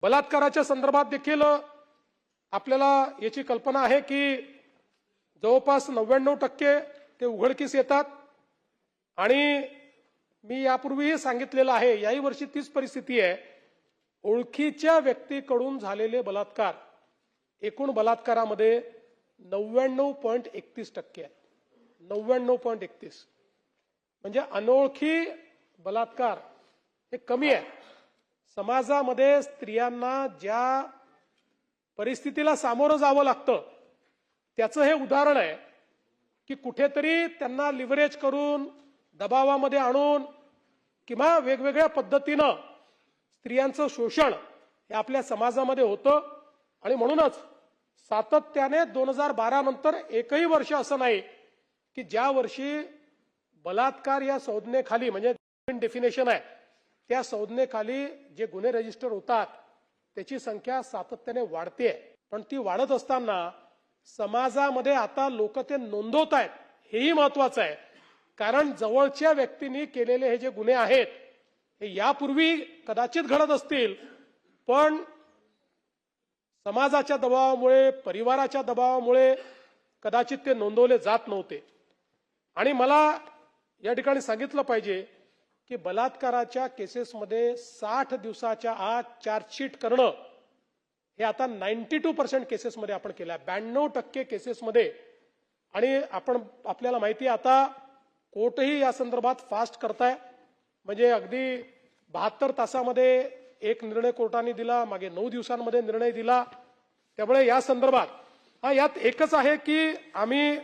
बलात्काराच्या संदर्भात देखील आपल्याला याची कल्पना आहे की जवळपास 99% ते उघडकीस येतात आणि मी यापूर्वीही सांगितलेलं आहे, याही वर्षी तीच परिस्थिती आहे। ओळखीच्या व्यक्तीकडून झालेले बलात्कार एकूण बलात्कारामध्ये 99.31% आहेत। 99.31 म्हणजे अनोळखी बलात्कार हे कमी आहे। समाजामध्ये स्त्रियांना ज्या परिस्थितीला सामोरं जावं लागतं त्याचं हे उदाहरण आहे की कुठेतरी त्यांना लिव्हरेज करून दबावामध्ये आणून किंवा वेगवेगळ्या पद्धतीनं स्त्रियांचं शोषण हे आपल्या समाजामध्ये होतं आणि म्हणूनच सातत्याने 2012 नंतर एकही वर्ष असं नाही की ज्या वर्षी बलात्कार या संज्ञेखाली म्हणजे डेफिनेशन आहे त्या संज्ञेखाली जे गुन्हे रजिस्टर होतात त्याची संख्या सातत्याने वाढते। पण ती वाढत असताना समाजामध्ये आता लोक ते नोंदवत आहेत हेही महत्वाचं आहे, कारण जवळच्या व्यक्तींनी केलेले हे जे गुन्हे आहेत हे यापूर्वी कदाचित घडत असतील पण समाजाच्या दबावामुळे परिवाराच्या दबावामुळे कदाचित ते नोंदवले जात नव्हते। आणि मला या ठिकाणी सांगितलं पाहिजे की बलात्काराच्या केसेसमध्ये 60 दिवसाच्या आत चार्जशीट करणं हे आता 92% केसेसमध्ये आपण केलं आहे, 92% केसेसमध्ये। आणि आपल्याला माहिती आहे आता कोर्टही या संदर्भात फास्ट करताय, म्हणजे अगदी 72 तासामध्ये एक निर्णय कोर्टाने दिला, मागे 9 दिवसांमध्ये निर्णय दिला। त्यामुळे या संदर्भात यात एकच आहे की आम्ही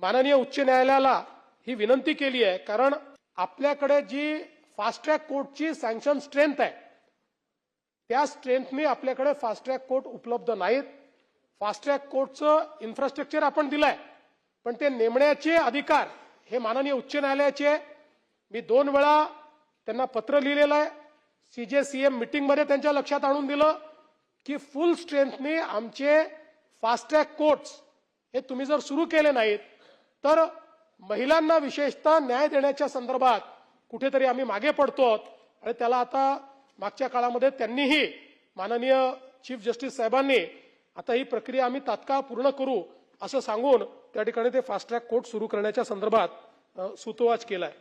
माननीय उच्च न्यायालयाला ही विनंती केली आहे, कारण आपल्याकडे जी फास्ट ट्रॅक कोर्टची सँक्शन स्ट्रेंथ आहे त्या स्ट्रेंथने आपल्याकडे फास्ट ट्रॅक कोर्ट उपलब्ध नाहीत। फास्ट ट्रॅक कोर्टचं इन्फ्रास्ट्रक्चर आपण दिलंय पण ते नेमण्याचे अधिकार हे माननीय उच्च न्यायालयाचे आहे। मी 2 वेळा त्यांना पत्र लिहिलेलं आहे, CJCM मीटिंगमध्ये त्यांच्या लक्षात आणून दिलं की फुल स्ट्रेंथने आमचे फास्ट ट्रॅक कोर्ट्स हे तुम्ही जर सुरू केले नाहीत तर महिलांना विशेषतः न्याय देण्याच्या संदर्भात कुठेतरी आम्ही मागे पडतो आणि त्याला आता मागच्या काळामध्ये त्यांनीही माननीय चीफ जस्टिस साहेबांनी आता ही प्रक्रिया आम्ही तात्काळ पूर्ण करू असं सांगून त्या ठिकाणी ते फास्ट ट्रॅक कोर्ट सुरू करण्याच्या संदर्भात सुतोवाच केलाय।